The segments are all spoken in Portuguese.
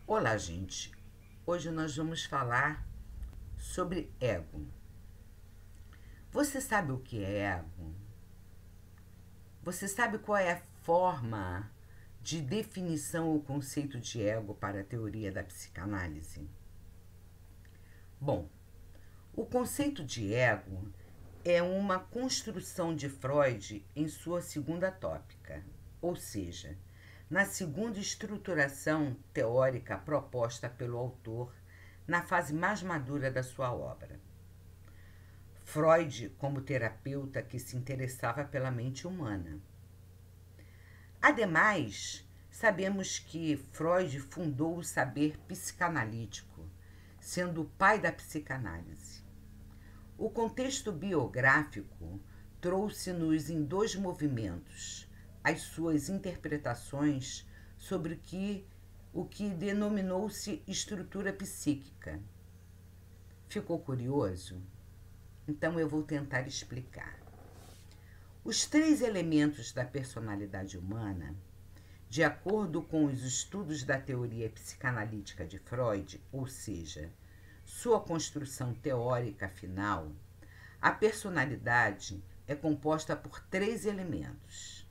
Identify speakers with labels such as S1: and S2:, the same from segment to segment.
S1: Olá, gente. Hoje nós vamos falar sobre ego. Você sabe o que é ego? Você sabe qual é a forma de definição ou conceito de ego para a teoria da psicanálise? Bom, o conceito de ego é uma construção de Freud em sua segunda tópica, ou seja, na segunda estruturação teórica proposta pelo autor na fase mais madura da sua obra. Freud, como terapeuta que se interessava pela mente humana. Ademais, sabemos que Freud fundou o saber psicanalítico, sendo o pai da psicanálise. O contexto biográfico trouxe-nos em dois movimentos as suas interpretações sobre o que denominou-se estrutura psíquica. Ficou curioso? Então eu vou tentar explicar. Os três elementos da personalidade humana, de acordo com os estudos da teoria psicanalítica de Freud, ou seja, sua construção teórica final, a personalidade é composta por três elementos.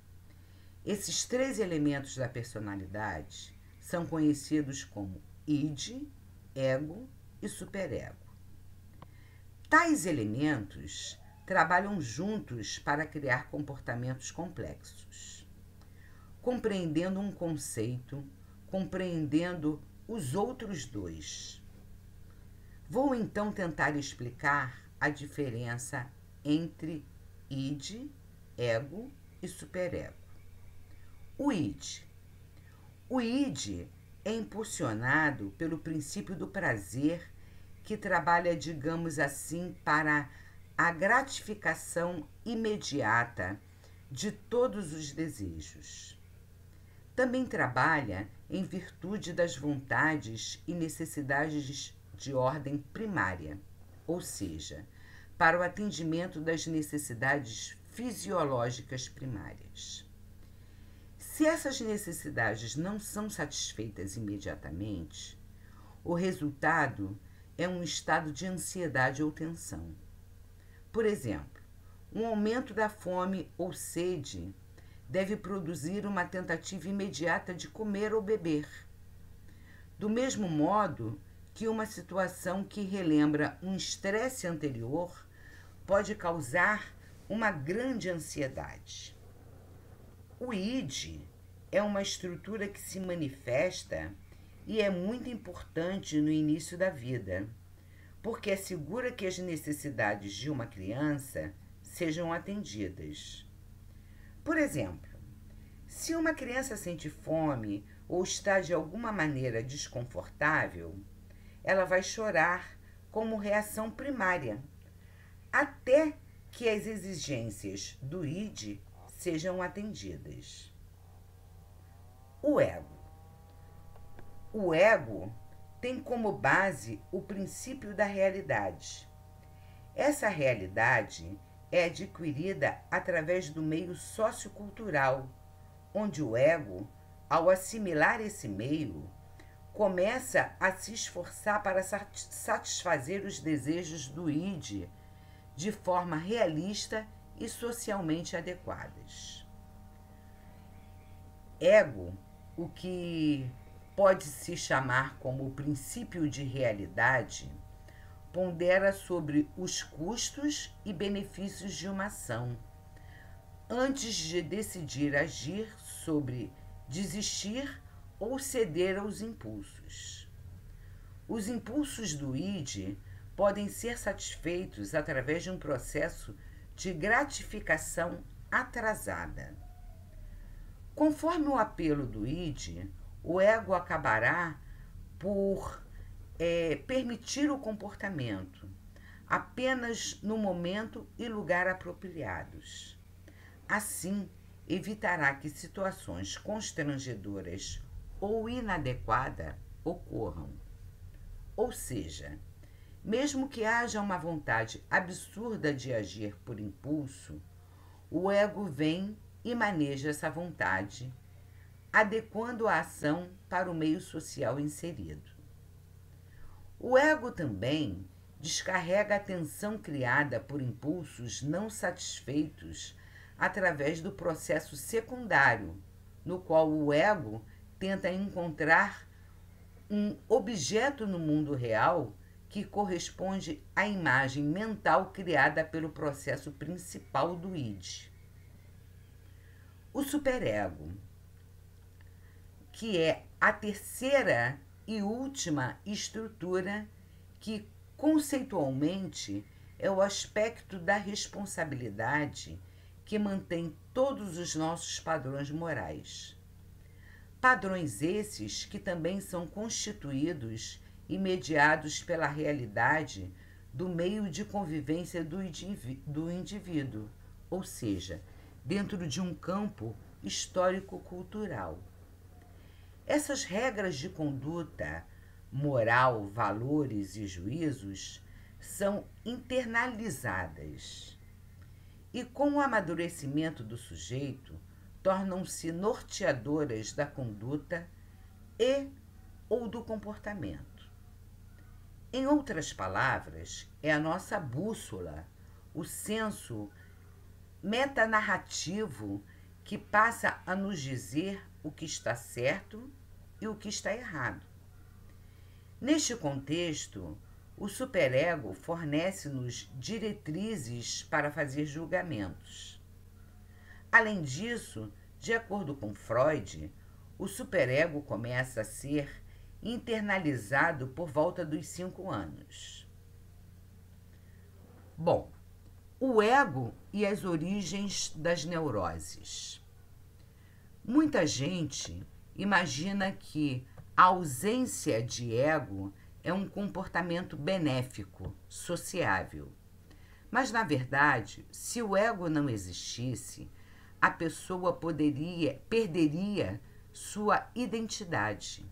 S1: Esses três elementos da personalidade são conhecidos como id, ego e superego. Tais elementos trabalham juntos para criar comportamentos complexos, compreendendo um conceito, compreendendo os outros dois. Vou então tentar explicar a diferença entre id, ego e superego. O id. O id é impulsionado pelo princípio do prazer, que trabalha, digamos assim, para a gratificação imediata de todos os desejos. Também trabalha em virtude das vontades e necessidades de ordem primária, ou seja, para o atendimento das necessidades fisiológicas primárias. Se essas necessidades não são satisfeitas imediatamente, o resultado é um estado de ansiedade ou tensão. Por exemplo, um aumento da fome ou sede deve produzir uma tentativa imediata de comer ou beber. Do mesmo modo que uma situação que relembra um estresse anterior pode causar uma grande ansiedade. O id é uma estrutura que se manifesta e é muito importante no início da vida, porque assegura que as necessidades de uma criança sejam atendidas. Por exemplo, se uma criança sente fome ou está de alguma maneira desconfortável, ela vai chorar como reação primária, até que as exigências do id sejam atendidas. O ego. O ego tem como base o princípio da realidade. Essa realidade é adquirida através do meio sociocultural, onde o ego, ao assimilar esse meio, começa a se esforçar para satisfazer os desejos do id de forma realista e socialmente adequadas. Ego, o que pode se chamar como o princípio de realidade, pondera sobre os custos e benefícios de uma ação, antes de decidir agir sobre desistir ou ceder aos impulsos. Os impulsos do id podem ser satisfeitos através de um processo de gratificação atrasada. Conforme o apelo do id, o ego acabará por permitir o comportamento apenas no momento e lugar apropriados. Assim, evitará que situações constrangedoras ou inadequadas ocorram. Ou seja, mesmo que haja uma vontade absurda de agir por impulso, o ego vem e maneja essa vontade adequando a ação para o meio social inserido. O ego também descarrega a tensão criada por impulsos não satisfeitos através do processo secundário, no qual o ego tenta encontrar um objeto no mundo real que corresponde à imagem mental criada pelo processo principal do id. O superego, que é a terceira e última estrutura que, conceitualmente, é o aspecto da responsabilidade que mantém todos os nossos padrões morais. Padrões esses que também são constituídos e mediados pela realidade do meio de convivência do indivíduo, ou seja, dentro de um campo histórico-cultural. Essas regras de conduta, moral, valores e juízos são internalizadas e, com o amadurecimento do sujeito, tornam-se norteadoras da conduta e ou do comportamento. Em outras palavras, é a nossa bússola, o senso metanarrativo que passa a nos dizer o que está certo e o que está errado. Neste contexto, o superego fornece-nos diretrizes para fazer julgamentos. Além disso, de acordo com Freud, o superego começa a ser internalizado por volta dos 5 anos. Bom, o ego e as origens das neuroses. Muita gente imagina que a ausência de ego é um comportamento benéfico, sociável. Mas, na verdade, se o ego não existisse, a pessoa perderia sua identidade.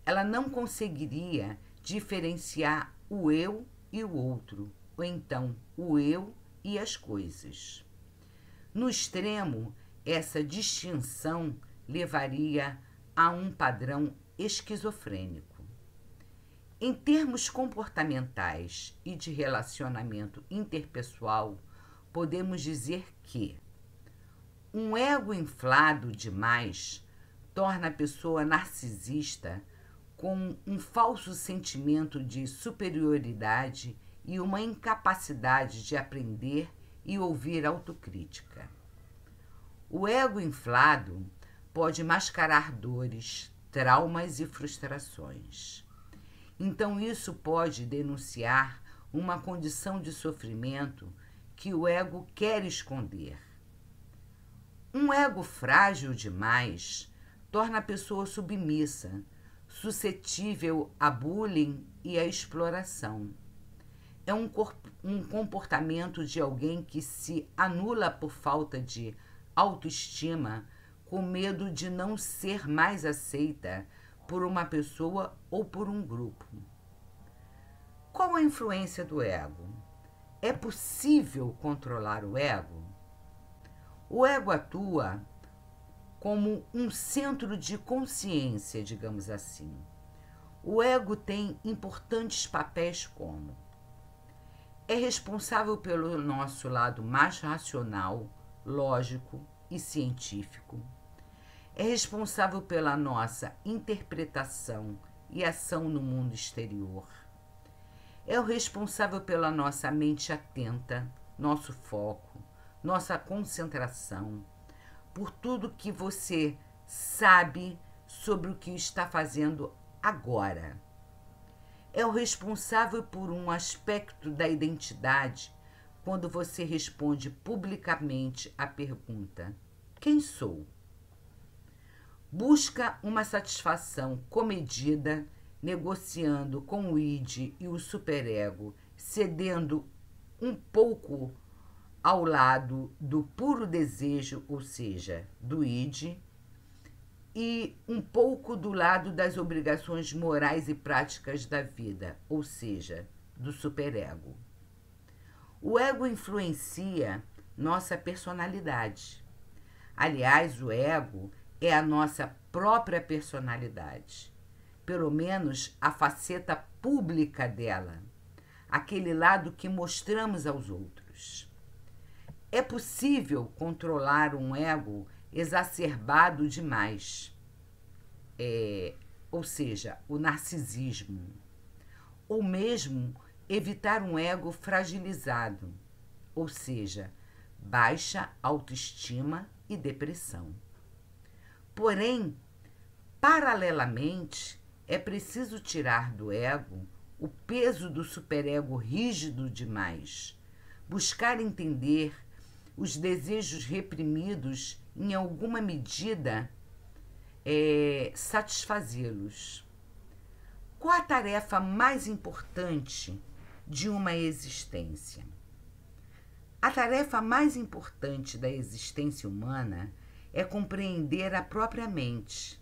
S1: Ela não conseguiria diferenciar o eu e o outro, ou então o eu e as coisas. No extremo, essa distinção levaria a um padrão esquizofrênico. Em termos comportamentais e de relacionamento interpessoal, podemos dizer que um ego inflado demais torna a pessoa narcisista com um falso sentimento de superioridade e uma incapacidade de aprender e ouvir autocrítica. O ego inflado pode mascarar dores, traumas e frustrações. Então, isso pode denunciar uma condição de sofrimento que o ego quer esconder. Um ego frágil demais torna a pessoa submissa, suscetível a bullying e a exploração. É um comportamento de alguém que se anula por falta de autoestima, com medo de não ser mais aceita por uma pessoa ou por um grupo. Qual a influência do ego? É possível controlar o ego? O ego atua como um centro de consciência, digamos assim. O ego tem importantes papéis como: é responsável pelo nosso lado mais racional, lógico e científico. É responsável pela nossa interpretação e ação no mundo exterior. É o responsável pela nossa mente atenta, nosso foco, nossa concentração, por tudo que você sabe sobre o que está fazendo agora. É o responsável por um aspecto da identidade quando você responde publicamente à pergunta: quem sou? Busca uma satisfação comedida, negociando com o id e o superego, cedendo um pouco ao lado do puro desejo, ou seja, do id, e um pouco do lado das obrigações morais e práticas da vida, ou seja, do superego. O ego influencia nossa personalidade. Aliás, o ego é a nossa própria personalidade, pelo menos a faceta pública dela, aquele lado que mostramos aos outros. É possível controlar um ego exacerbado demais, ou seja, o narcisismo, ou mesmo evitar um ego fragilizado, ou seja, baixa autoestima e depressão. Porém, paralelamente, é preciso tirar do ego o peso do superego rígido demais, buscar entender os desejos reprimidos, em alguma medida, satisfazê-los. Qual a tarefa mais importante de uma existência? A tarefa mais importante da existência humana é compreender a própria mente.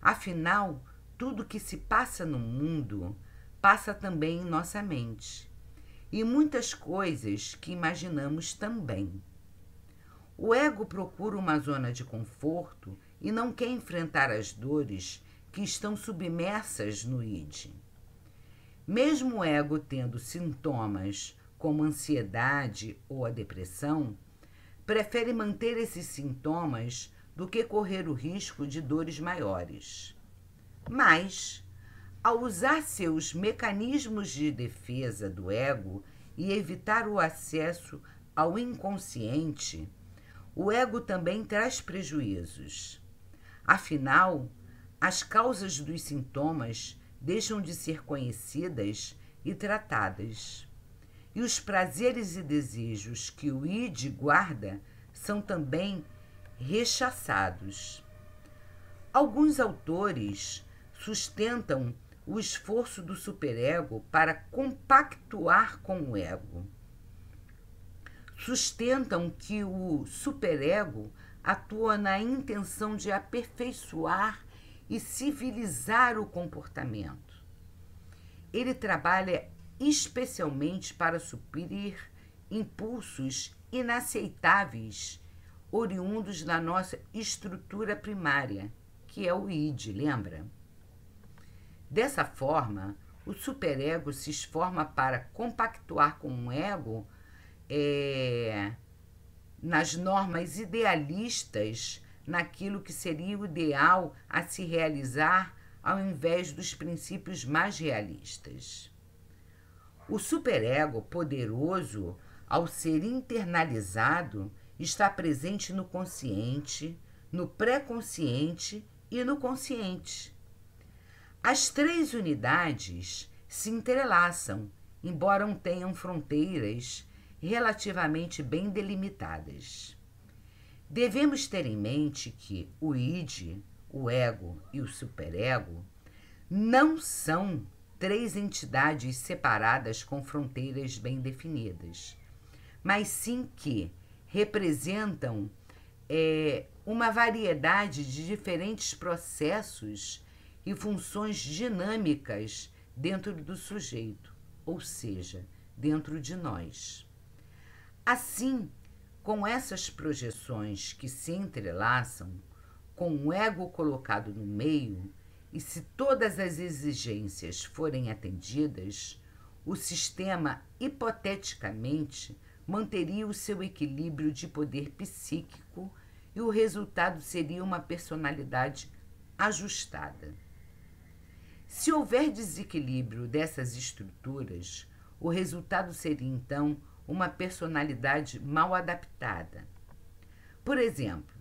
S1: Afinal, tudo que se passa no mundo passa também em nossa mente. E muitas coisas que imaginamos também. O ego procura uma zona de conforto e não quer enfrentar as dores que estão submersas no id. Mesmo o ego tendo sintomas como ansiedade ou a depressão, prefere manter esses sintomas do que correr o risco de dores maiores. Mas, ao usar seus mecanismos de defesa do ego e evitar o acesso ao inconsciente, o ego também traz prejuízos. Afinal, as causas dos sintomas deixam de ser conhecidas e tratadas. E os prazeres e desejos que o id guarda são também rechaçados. Alguns autores sustentam o esforço do superego para compactuar com o ego. Sustentam que o superego atua na intenção de aperfeiçoar e civilizar o comportamento. Ele trabalha especialmente para suprir impulsos inaceitáveis oriundos da nossa estrutura primária, que é o id, lembra? Dessa forma, o superego se esforça para compactuar com o ego nas normas idealistas, naquilo que seria o ideal a se realizar ao invés dos princípios mais realistas. O superego poderoso, ao ser internalizado, está presente no consciente, no pré-consciente e no consciente. As três unidades se entrelaçam, embora não tenham fronteiras relativamente bem delimitadas. Devemos ter em mente que o id, o ego e o superego não são três entidades separadas com fronteiras bem definidas, mas sim que representam uma variedade de diferentes processos e funções dinâmicas dentro do sujeito, ou seja, dentro de nós. Assim, com essas projeções que se entrelaçam, com o ego colocado no meio, e se todas as exigências forem atendidas, o sistema, hipoteticamente, manteria o seu equilíbrio de poder psíquico e o resultado seria uma personalidade ajustada. Se houver desequilíbrio dessas estruturas, o resultado seria, então, uma personalidade mal adaptada. Por exemplo,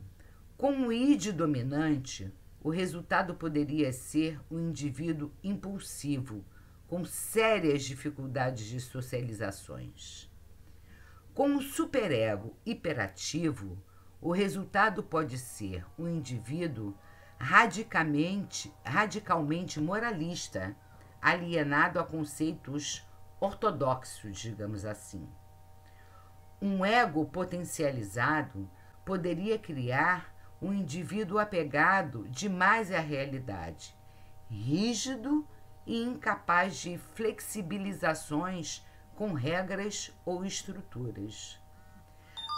S1: com o id dominante, o resultado poderia ser um indivíduo impulsivo, com sérias dificuldades de socializações. Com o superego hiperativo, o resultado pode ser um indivíduo radicalmente moralista, alienado a conceitos ortodoxos, digamos assim. Um ego potencializado poderia criar um indivíduo apegado demais à realidade, rígido e incapaz de flexibilizações com regras ou estruturas.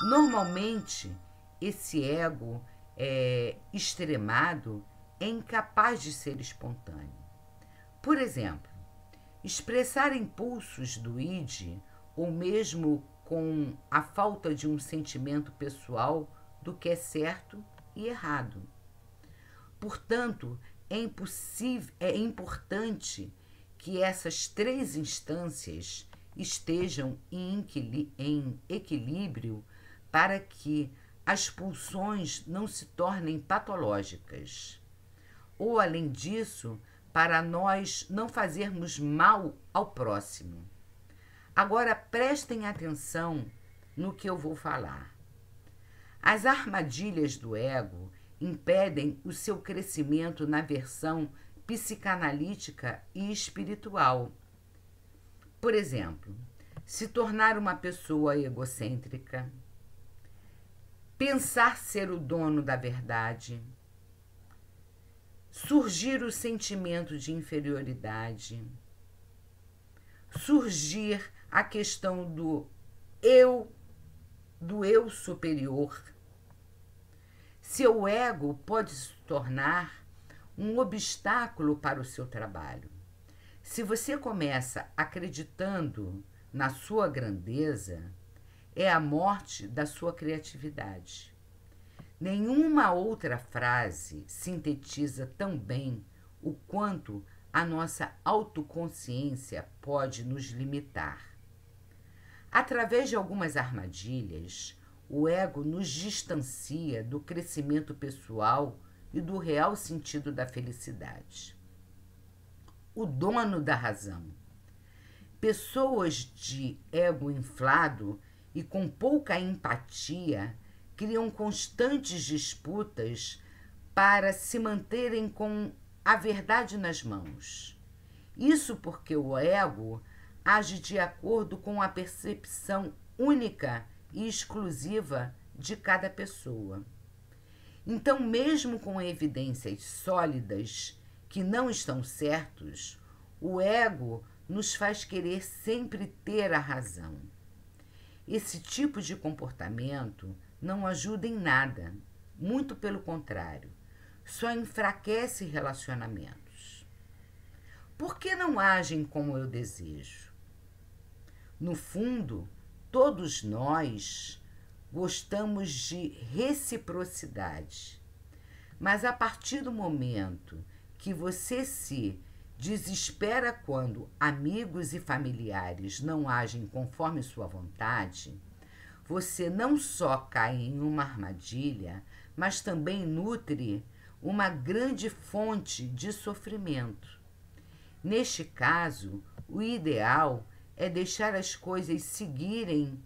S1: Normalmente, esse ego extremado é incapaz de ser espontâneo. Por exemplo, expressar impulsos do id, ou mesmo com a falta de um sentimento pessoal do que é certo e errado. Portanto, é importante que essas três instâncias estejam em equilíbrio para que as pulsões não se tornem patológicas. Ou, além disso, para nós não fazermos mal ao próximo. Agora prestem atenção no que eu vou falar. As armadilhas do ego impedem o seu crescimento na versão psicanalítica e espiritual. Por exemplo, se tornar uma pessoa egocêntrica, pensar ser o dono da verdade, surgir o sentimento de inferioridade, surgir a questão do eu superior. Seu ego pode se tornar um obstáculo para o seu trabalho. Se você começa acreditando na sua grandeza, é a morte da sua criatividade. Nenhuma outra frase sintetiza tão bem o quanto a nossa autoconsciência pode nos limitar. Através de algumas armadilhas, o ego nos distancia do crescimento pessoal e do real sentido da felicidade. O dono da razão. Pessoas de ego inflado e com pouca empatia criam constantes disputas para se manterem com a verdade nas mãos. Isso porque o ego age de acordo com a percepção única e exclusiva de cada pessoa. Então, mesmo com evidências sólidas que não estão certos, o ego nos faz querer sempre ter a razão. Esse tipo de comportamento não ajuda em nada, muito pelo contrário, só enfraquece relacionamentos. Por que não agem como eu desejo? No fundo, todos nós gostamos de reciprocidade, mas a partir do momento que você se desespera quando amigos e familiares não agem conforme sua vontade, você não só cai em uma armadilha, mas também nutre uma grande fonte de sofrimento. Neste caso, o ideal é deixar as coisas seguirem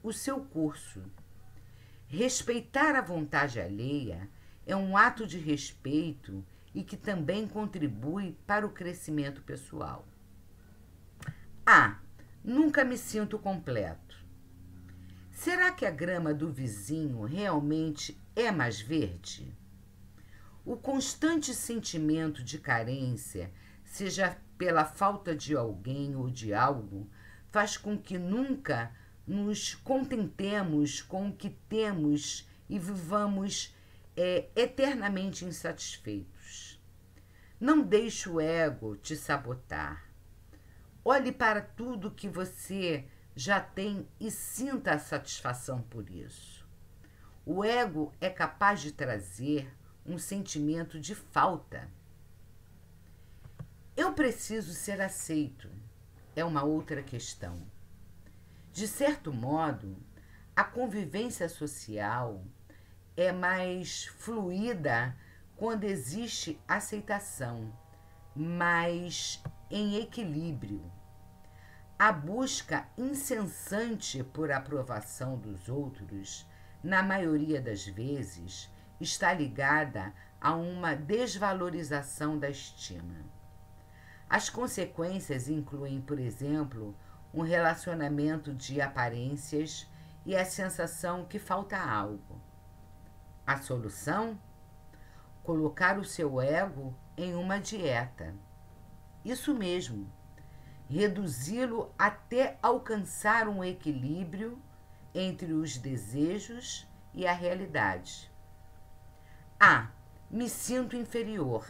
S1: o seu curso. Respeitar a vontade alheia é um ato de respeito e que também contribui para o crescimento pessoal. Nunca me sinto completo. Será que a grama do vizinho realmente é mais verde? O constante sentimento de carência, seja pela falta de alguém ou de algo, faz com que nunca nos contentemos com o que temos e vivamos eternamente insatisfeitos. Não deixe o ego te sabotar. Olhe para tudo que você já tem e sinta a satisfação por isso. O ego é capaz de trazer um sentimento de falta. Eu preciso ser aceito. É uma outra questão. De certo modo, a convivência social é mais fluida quando existe aceitação, mas em equilíbrio. A busca incessante por aprovação dos outros, na maioria das vezes, está ligada a uma desvalorização da estima. As consequências incluem, por exemplo, um relacionamento de aparências e a sensação que falta algo. A solução? Colocar o seu ego em uma dieta. Isso mesmo, reduzi-lo até alcançar um equilíbrio entre os desejos e a realidade. A. Me sinto inferior.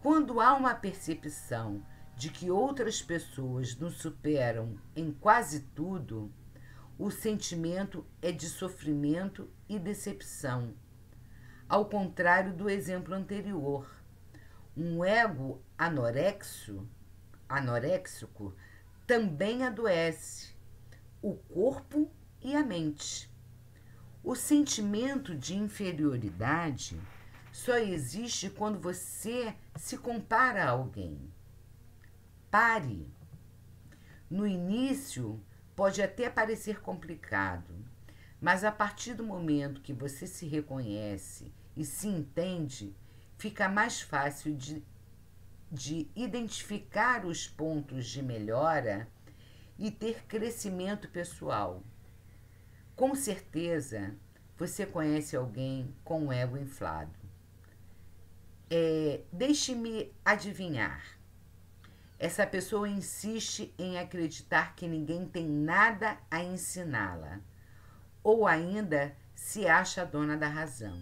S1: Quando há uma percepção de que outras pessoas nos superam em quase tudo, o sentimento é de sofrimento e decepção. Ao contrário do exemplo anterior, um ego anoréxico também adoece o corpo e a mente. O sentimento de inferioridade só existe quando você se compara a alguém. Pare. No início, pode até parecer complicado, mas a partir do momento que você se reconhece e se entende, fica mais fácil de identificar os pontos de melhora e ter crescimento pessoal. Com certeza, você conhece alguém com o ego inflado. Deixe-me adivinhar. Essa pessoa insiste em acreditar que ninguém tem nada a ensiná-la, ou ainda se acha a dona da razão.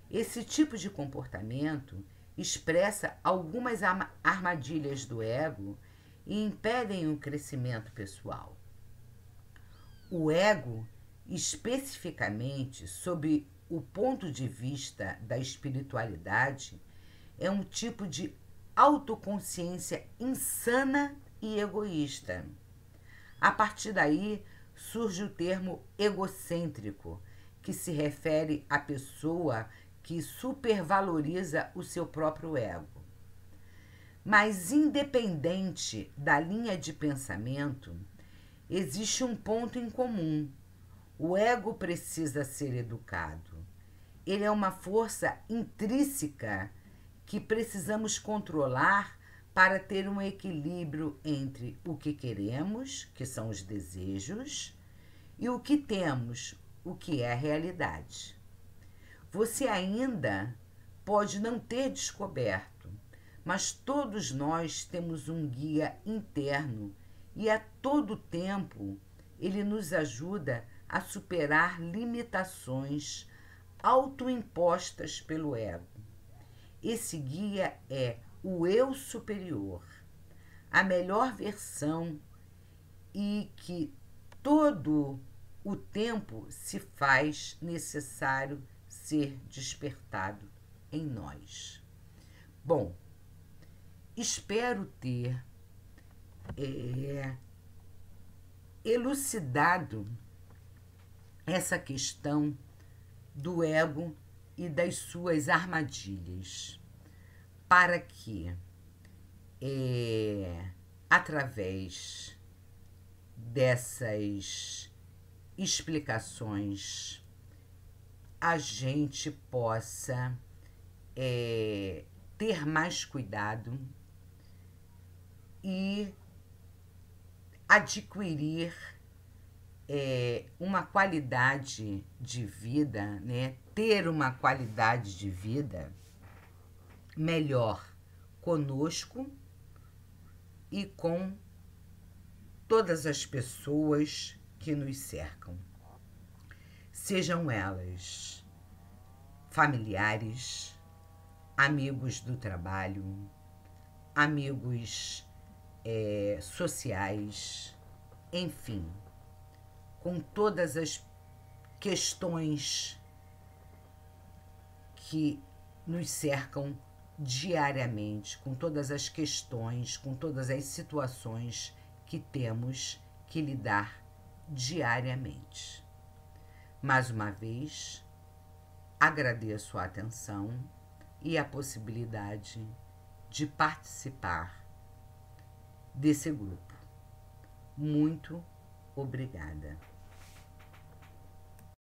S1: Esse tipo de comportamento expressa algumas armadilhas do ego e impedem o crescimento pessoal. O ego, especificamente sob o ponto de vista da espiritualidade, é um tipo de autoconsciência insana e egoísta. A partir daí surge o termo egocêntrico, que se refere à pessoa que supervaloriza o seu próprio ego. Mas, independente da linha de pensamento, existe um ponto em comum. O ego precisa ser educado. Ele é uma força intrínseca que precisamos controlar para ter um equilíbrio entre o que queremos, que são os desejos, e o que temos, o que é a realidade. Você ainda pode não ter descoberto, mas todos nós temos um guia interno e a todo tempo ele nos ajuda a superar limitações autoimpostas pelo ego. Esse guia é o eu superior, a melhor versão e que todo o tempo se faz necessário ser despertado em nós. Bom, espero ter elucidado essa questão do ego e das suas armadilhas, para que, através dessas explicações, a gente possa ter mais cuidado e adquirir uma qualidade de vida, né? Ter uma qualidade de vida melhor conosco e com todas as pessoas que nos cercam. Sejam elas familiares, amigos do trabalho, amigos sociais, enfim, com todas as questões que nos cercam diariamente, com todas as questões, com todas as situações que temos que lidar diariamente. Mais uma vez, agradeço a atenção e a possibilidade de participar desse grupo. Muito obrigada.